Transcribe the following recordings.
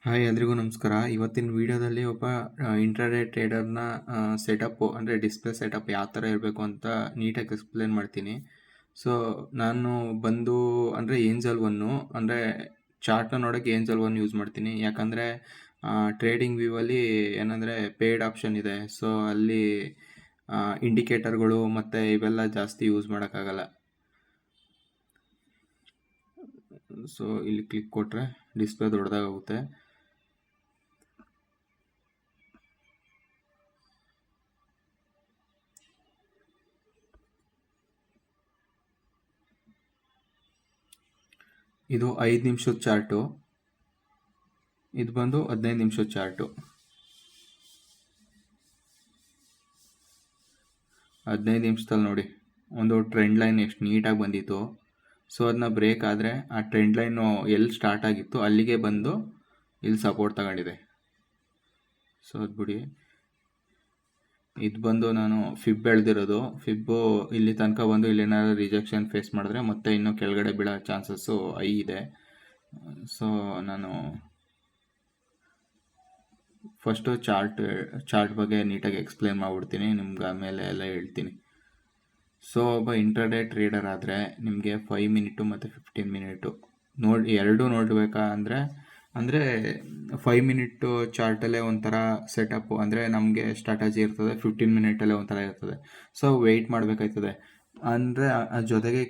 Hi ಎಲ್ರಿಗೂ ನಮಸ್ಕಾರ. ಇವತ್ತಿನ ವಿಡಿಯೋದಲ್ಲಿ ಒಬ್ಬ ಇಂಟ್ರಾಡೇ ಟ್ರೇಡರ್ನ ಸೆಟಪ್ಪು ಅಂದರೆ ಡಿಸ್ಪ್ಲೇ ಸೆಟಪ್ ಯಾವ ಥರ ಇರಬೇಕು ಅಂತ ನೀಟಾಗಿ ಎಕ್ಸ್ಪ್ಲೇನ್ ಮಾಡ್ತೀನಿ. ಸೊ ನಾನು ಬಂದು ಅಂದರೆ ಏಂಜಲ್ ಒನ್ನು ಅಂದರೆ ಚಾರ್ಟ್ನ ನೋಡೋಕ್ಕೆ ಏಂಜಲ್ ಒನ್ ಯೂಸ್ ಮಾಡ್ತೀನಿ. ಯಾಕಂದರೆ ಟ್ರೇಡಿಂಗ್ ವ್ಯೂವಲ್ಲಿ ಏನಂದರೆ ಪೇಯ್ಡ್ ಆಪ್ಷನ್ ಇದೆ. ಸೊ ಅಲ್ಲಿ ಇಂಡಿಕೇಟರ್ಗಳು ಮತ್ತು ಇವೆಲ್ಲ ಜಾಸ್ತಿ ಯೂಸ್ ಮಾಡೋಕ್ಕಾಗಲ್ಲ. ಸೊ ಇಲ್ಲಿ ಕ್ಲಿಕ್ ಕೊಟ್ಟರೆ ಡಿಸ್ಪ್ಲೇ ದೊಡ್ಡದಾಗುತ್ತೆ. ಇದು 5 ನಿಮಿಷದ ಚಾರ್ಟು, ಇದು ಬಂದು 15 ನಿಮಿಷದ ಚಾರ್ಟು. 15 ನಿಮಿಷದಲ್ಲಿ ನೋಡಿ ಒಂದು ಟ್ರೆಂಡ್ ಲೈನ್ ಎಷ್ಟು ನೀಟಾಗಿ ಬಂದಿತ್ತು. ಸೊ ಅದನ್ನ ಬ್ರೇಕ್ ಆದರೆ ಆ ಟ್ರೆಂಡ್ ಲೈನು ಎಲ್ಲಿ ಸ್ಟಾರ್ಟ್ ಆಗಿತ್ತು ಅಲ್ಲಿಗೆ ಬಂದು ಇಲ್ಲಿ ಸಪೋರ್ಟ್ ತಗೊಂಡಿದೆ. ಸೊ ಅದು ಬಿಡಿ, ಇದು ಬಂದು ನಾನು ಫಿಬ್ ಬೆಳೆದಿರೋದು. ಫಿಬ್ಬು ಇಲ್ಲಿ ತನಕ ಬಂದು ಇಲ್ಲೇನಾದ್ರು ರಿಜೆಕ್ಷನ್ ಫೇಸ್ ಮಾಡಿದ್ರೆ ಮತ್ತೆ ಇನ್ನೂ ಕೆಳಗಡೆ ಬೀಳೋ ಚಾನ್ಸಸ್ಸು ಐ ಇದೆ. ಸೊ ನಾನು ಫಸ್ಟು ಚಾರ್ಟ್ ಬಗ್ಗೆ ನೀಟಾಗಿ ಎಕ್ಸ್ಪ್ಲೇನ್ ಮಾಡಿಬಿಡ್ತೀನಿ, ನಿಮ್ಗೆ ಆಮೇಲೆ ಎಲ್ಲ ಹೇಳ್ತೀನಿ. ಸೊ ಒಬ್ಬ ಇಂಟ್ರಾಡೇ ಟ್ರೇಡರ್ ಆದರೆ ನಿಮಗೆ 5 ಮಿನಿಟು ಮತ್ತು 15 ಮಿನಿಟು ಎರಡೂ ನೋಡಬೇಕಾ ಅಂದರೆ 5 ಮಿನಿಟ್ಟು ಚಾರ್ಟಲ್ಲೇ ಒಂಥರ ಸೆಟಪ್ಪು ಅಂದರೆ ನಮಗೆ ಸ್ಟ್ರಾಟಜಿ ಇರ್ತದೆ, 15 ಮಿನಿಟಲ್ಲೇ ಒಂಥರ ಇರ್ತದೆ. ಸೊ ವೆಯ್ಟ್ ಮಾಡಬೇಕಾಯ್ತದೆ. ಅಂದರೆ ಜೊತೆಗೆ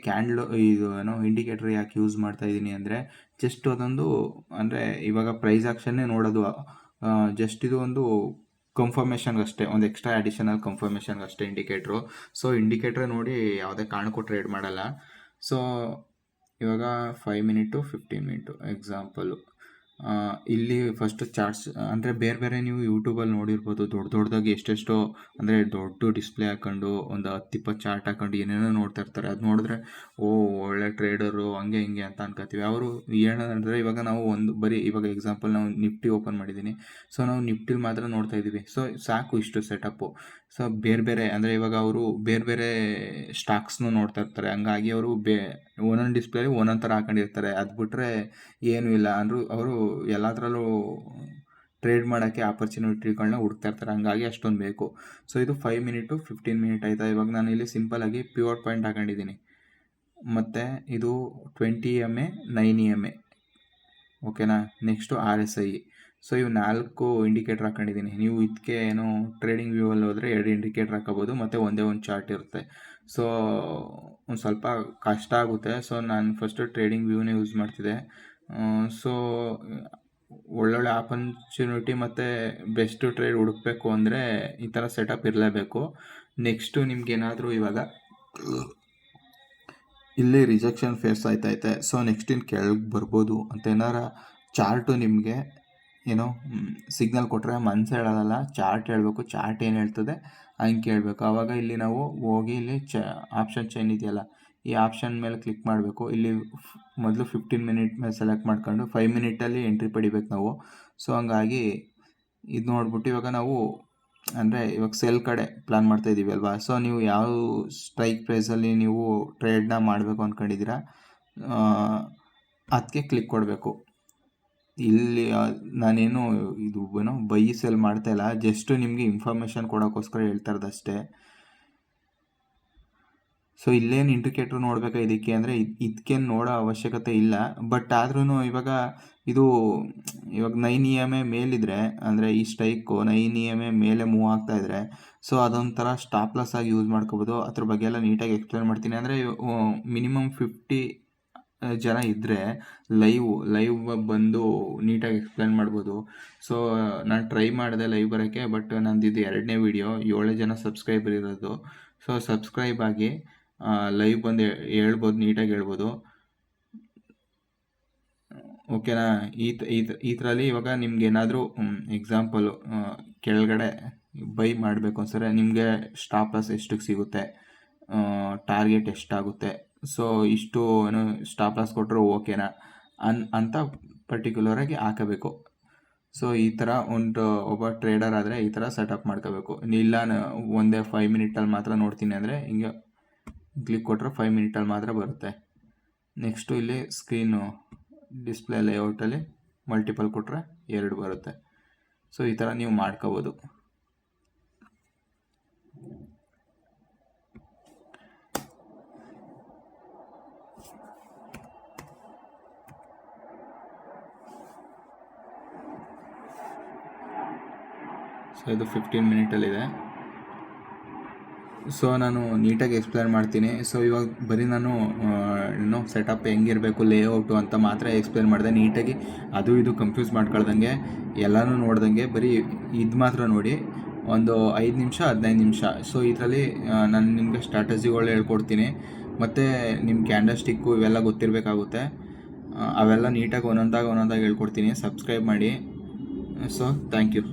ಇದು ಏನೋ ಇಂಡಿಕೇಟರ್ ಯಾಕೆ ಯೂಸ್ ಮಾಡ್ತಾಯಿದ್ದೀನಿ ಅಂದರೆ ಜಸ್ಟ್ ಅದೊಂದು ಅಂದರೆ ಇವಾಗ ಪ್ರೈಸ್ ಆಕ್ಷನ್ನೇ ನೋಡೋದು, ಜಸ್ಟ್ ಇದು ಒಂದು ಕನ್ಫರ್ಮೇಷನ್ಗೆ ಅಷ್ಟೇ, ಒಂದು ಎಕ್ಸ್ಟ್ರಾ ಅಡಿಷನಲ್ ಕನ್ಫರ್ಮೇಷನ್ಗೆ ಅಷ್ಟೇ ಇಂಡಿಕೇಟ್ರು. ಸೊ ಇಂಡಿಕೇಟ್ರ್ ನೋಡಿ ಯಾವುದೇ ಕಾರಣಕ್ಕೂ ಟ್ರೇಡ್ ಮಾಡಲ್ಲ. ಸೊ ಇವಾಗ 5 ಮಿನಿಟು 15 ಮಿನಿಟು ಎಕ್ಸಾಂಪಲು. ಇಲ್ಲಿ ಫಸ್ಟು ಚಾರ್ಟ್ಸ್ ಅಂದರೆ ಬೇರೆ ನೀವು ಯೂಟ್ಯೂಬಲ್ಲಿ ನೋಡಿರ್ಬೋದು, ದೊಡ್ಡದಾಗಿ ಎಷ್ಟೆಷ್ಟೋ ಅಂದರೆ ದೊಡ್ಡ ಡಿಸ್ಪ್ಲೇ ಹಾಕೊಂಡು ಒಂದು 10-20 ಚಾರ್ಟ್ ಹಾಕೊಂಡು ಏನೇನೋ ನೋಡ್ತಾ ಇರ್ತಾರೆ. ಅದು ನೋಡಿದ್ರೆ ಒಳ್ಳೆ ಟ್ರೇಡರು ಹಂಗೆ ಹಿಂಗೆ ಅಂತ ಅನ್ಕೋತೀವಿ. ಅವರು ಏನಂದರೆ ಇವಾಗ ನಾವು ಬರೀ ಇವಾಗ ಎಕ್ಸಾಂಪಲ್ ನಾವು ನಿಫ್ಟಿ ಓಪನ್ ಮಾಡಿದ್ದೀನಿ. ಸೊ ನಾವು ನಿಫ್ಟಿಲಿ ಮಾತ್ರ ನೋಡ್ತಾ ಇದ್ದೀವಿ. ಸೊ ಸಾಕು ಇಷ್ಟು ಸೆಟಪ್ಪು. ಸೊ ಬೇರೆ ಅಂದರೆ ಇವಾಗ ಅವರು ಬೇರೆ ಸ್ಟಾಕ್ಸ್ನು ನೋಡ್ತಾ ಇರ್ತಾರೆ. ಹಂಗಾಗಿ ಅವರು ಒಂದೊಂದು ಡಿಸ್ಪ್ಲೇಲಿ ಒಂದೊಂದು ಥರ ಹಾಕೊಂಡಿರ್ತಾರೆ. ಅದು ಬಿಟ್ಟರೆ ಏನೂ ಇಲ್ಲ ಅಂದರೂ ಅವರು ಎಲ್ಲದರಲ್ಲೂ ಟ್ರೇಡ್ ಮಾಡೋಕ್ಕೆ ಆಪರ್ಚುನಿಟಿಗಳನ್ನ ಹುಡುಕ್ತಾ ಇರ್ತಾರೆ. ಹಂಗಾಗಿ ಅಷ್ಟೊಂದು ಬೇಕು. ಸೊ ಇದು 5 ಮಿನಿಟು 15 ಮಿನಿಟ್ ಆಯಿತಾ. ಇವಾಗ ನಾನು ಇಲ್ಲಿ ಸಿಂಪಲಾಗಿ ಪಿವಟ್ ಪಾಯಿಂಟ್ ಹಾಕೊಂಡಿದ್ದೀನಿ, ಮತ್ತು ಇದು 20 EMA 9 EMA ಓಕೆನಾ. Next RSI. ಸೊ ಇವು 4 ಇಂಡಿಕೇಟ್ರ್ ಹಾಕೊಂಡಿದ್ದೀನಿ. ನೀವು ಇದಕ್ಕೆ ಏನು ಟ್ರೇಡಿಂಗ್ ವ್ಯೂವಲ್ಲಿ ಹೋದರೆ 2 ಇಂಡಿಕೇಟ್ರ್ ಹಾಕೋಬೋದು ಮತ್ತು ಒಂದೇ ಒಂದು ಚಾರ್ಟ್ ಇರುತ್ತೆ. ಸೊ ಒಂದು ಸ್ವಲ್ಪ ಕಷ್ಟ ಆಗುತ್ತೆ. ಸೊ ನಾನು ಫಸ್ಟು ಟ್ರೇಡಿಂಗ್ ವ್ಯೂನೇ ಯೂಸ್ ಮಾಡ್ತಿದ್ದೆ. ಸೊ ಒಳ್ಳೊಳ್ಳೆ ಆಪರ್ಚುನಿಟಿ ಮತ್ತು ಬೆಸ್ಟ್ ಟ್ರೇಡ್ ಹುಡುಕಬೇಕು ಅಂದರೆ ಈ ಥರ ಸೆಟಪ್ ಇರಲೇಬೇಕು. ನೆಕ್ಸ್ಟು ನಿಮ್ಗೇನಾದರೂ ಇವಾಗ ಇಲ್ಲಿ ರಿಜೆಕ್ಷನ್ ಫೇಸ್ ಆಯ್ತೈತೆ, ಸೊ ನೆಕ್ಸ್ಟ್ ಇನ್ನು ಕೆಳಗೆ ಬರ್ಬೋದು ಅಂತ ಏನಾರ ಚಾರ್ಟು ನಿಮಗೆ ಏನೋ ಸಿಗ್ನಲ್ ಕೊಟ್ಟರೆ ಮನಸ್ಸು ಹೇಳೋದಲ್ಲ, ಚಾರ್ಟ್ ಹೇಳಬೇಕು. ಚಾರ್ಟ್ ಏನು ಹೇಳ್ತದೆ ಹಂಗೆ ಕೇಳಬೇಕು. ಆವಾಗ ಇಲ್ಲಿ ನಾವು ಹೋಗಿ ಇಲ್ಲಿ ಆಪ್ಷನ್ ಚೈನ್ ಇದೆಯಲ್ಲ, ಈ ಆಪ್ಷನ್ ಮೇಲೆ ಕ್ಲಿಕ್ ಮಾಡಬೇಕು. ಇಲ್ಲಿ ಮೊದಲು 15 ಮಿನಿಟ್ ಮೇಲೆ ಸೆಲೆಕ್ಟ್ ಮಾಡ್ಕೊಂಡು 5 ಮಿನಿಟಲ್ಲಿ ಎಂಟ್ರಿ ಪಡಿಬೇಕು ನಾವು. ಸೊ ಹಂಗಾಗಿ ಇದು ನೋಡ್ಬಿಟ್ಟು ಇವಾಗ ನಾವು ಅಂದರೆ ಇವಾಗ ಸೆಲ್ ಕಡೆ ಪ್ಲ್ಯಾನ್ ಮಾಡ್ತಾಯಿದ್ದೀವಿ ಅಲ್ವಾ. ಸೊ ನೀವು ಯಾವ ಸ್ಟ್ರೈಕ್ ಪ್ರೈಸಲ್ಲಿ ನೀವು ಟ್ರೇಡ್ನ ಮಾಡಬೇಕು ಅಂದ್ಕೊಂಡಿದ್ದೀರಾ ಅದಕ್ಕೆ ಕ್ಲಿಕ್ ಕೊಡಬೇಕು. ಇಲ್ಲಿ ನಾನೇನು ಇದು ಏನೋ ಬೈ ಸೆಲ್ ಮಾಡ್ತಾಯಿಲ್ಲ, ಜಸ್ಟ್ ನಿಮಗೆ ಇನ್ಫಾರ್ಮೇಷನ್ ಕೊಡೋಕ್ಕೋಸ್ಕರ ಹೇಳ್ತಾ ಇರೋದಷ್ಟೇ. ಸೊ ಇಲ್ಲೇನು ಇಂಡಿಕೇಟ್ರ್ ನೋಡಬೇಕಾ ಇದಕ್ಕೆ ಅಂದರೆ ಇದಕ್ಕೇನು ನೋಡೋ ಅವಶ್ಯಕತೆ ಇಲ್ಲ. ಬಟ್ ಆದ್ರೂ ಇವಾಗ ಇದು ಇವಾಗ 9 EMA ಮೇಲಿದ್ರೆ ಅಂದರೆ ಈ ಸ್ಟ್ರೈಕು 9 EMA ಮೇಲೆ ಮೂವ್ ಆಗ್ತಾಯಿದ್ರೆ ಸೊ ಅದೊಂಥರ ಸ್ಟಾಪ್ ಲಾಸ್ ಆಗಿ ಯೂಸ್ ಮಾಡ್ಕೋಬೋದು. ಅದ್ರ ಬಗ್ಗೆ ಎಲ್ಲ ನೀಟಾಗಿ ಎಕ್ಸ್ಪ್ಲೇನ್ ಮಾಡ್ತೀನಿ. ಅಂದರೆ ಮಿನಿಮಮ್ 50 ಜನ ಇದ್ದರೆ ಲೈವ್ ಬಂದು ನೀಟಾಗಿ ಎಕ್ಸ್ಪ್ಲೇನ್ ಮಾಡ್ಬೋದು. ಸೊ ನಾನು ಟ್ರೈ ಮಾಡಿದೆ ಲೈವ್ ಬರೋಕ್ಕೆ, ಬಟ್ ನಂದು ಇದು 2ನೇ ವಿಡಿಯೋ, 7 ಜನ ಸಬ್ಸ್ಕ್ರೈಬರ್ ಇರೋದು. ಸೊ ಸಬ್ಸ್ಕ್ರೈಬ್ ಆಗಿ ಲೈವ್ ಬಂದು ಹೇಳ್ಬೋದು, ನೀಟಾಗಿ ಹೇಳ್ಬೋದು ಓಕೆನಾ. ಈ ಥರಲ್ಲಿ ಇವಾಗ ನಿಮ್ಗೆ ಏನಾದರೂ ಎಕ್ಸಾಂಪಲು ಕೆಳಗಡೆ ಬೈ ಮಾಡಬೇಕು ಅನ್ಸರೆ ನಿಮಗೆ ಸ್ಟಾಪ್ ಲಾಸ್ ಎಷ್ಟಕ್ಕೆ ಸಿಗುತ್ತೆ, ಟಾರ್ಗೆಟ್ ಎಷ್ಟಾಗುತ್ತೆ, ಸೊ ಇಷ್ಟು ಏನು ಸ್ಟಾಪ್ ಲಾಸ್ ಕೊಟ್ಟರು ಓಕೆನಾ ಅಂತ ಪರ್ಟಿಕ್ಯುಲರಾಗಿ ಹಾಕಬೇಕು. ಸೊ ಈ ಥರ ಒಬ್ಬ ಟ್ರೇಡರ್ ಆದರೆ ಈ ಥರ ಸೆಟಪ್ ಮಾಡ್ಕೋಬೇಕು. ಇಲ್ಲ ಒಂದೇ 5 ಮಿನಿಟಲ್ಲಿ ಮಾತ್ರ ನೋಡ್ತೀನಿ ಅಂದರೆ ಹಿಂಗೆ ಕ್ಲಿಕ್ ಕೊಟ್ಟರೆ 5 ಮಿನಿಟಲ್ಲಿ ಮಾತ್ರ ಬರುತ್ತೆ. ನೆಕ್ಸ್ಟು ಇಲ್ಲಿ ಸ್ಕ್ರೀನು ಡಿಸ್ಪ್ಲೇ ಲೇಔಟಲ್ಲಿ ಮಲ್ಟಿಪಲ್ ಕೊಟ್ಟರೆ 2 ಬರುತ್ತೆ. ಸೊ ಈ ಥರ ನೀವು ಮಾಡ್ಕೋಬೋದು. ಸೊ ಇದು 15 ಮಿನಿಟಲ್ಲಿದೆ. ಸೊ ನಾನು ನೀಟಾಗಿ ಎಕ್ಸ್ಪ್ಲೇನ್ ಮಾಡ್ತೀನಿ. ಸೊ ಇವಾಗ ಬರೀ ನಾನು ಸೆಟಪ್ ಹೆಂಗಿರಬೇಕು, ಲೇಔಟು ಅಂತ ಮಾತ್ರ ಎಕ್ಸ್ಪ್ಲೇನ್ ಮಾಡಿದೆ. ನೀಟಾಗಿ ಅದು ಇದು ಕನ್ಫ್ಯೂಸ್ ಮಾಡ್ಕೊಳ್ದಂಗೆ ಎಲ್ಲನೂ ನೋಡ್ದಂಗೆ ಬರೀ ಇದು ಮಾತ್ರ ನೋಡಿ, ಒಂದು 5 ನಿಮಿಷ 15 ನಿಮಿಷ. ಸೊ ಇದರಲ್ಲಿ ನಾನು ನಿಮಗೆ ಸ್ಟ್ರಾಟಜಿಗಳು ಹೇಳ್ಕೊಡ್ತೀನಿ, ಮತ್ತು ನಿಮ್ಮ ಕ್ಯಾಂಡಲ್ ಸ್ಟಿಕ್ಕು ಇವೆಲ್ಲ ಗೊತ್ತಿರಬೇಕಾಗುತ್ತೆ. ಅವೆಲ್ಲ ನೀಟಾಗಿ ಒಂದೊಂದಾಗಿ ಹೇಳ್ಕೊಡ್ತೀನಿ. ಸಬ್ಸ್ಕ್ರೈಬ್ ಮಾಡಿ. So thank you.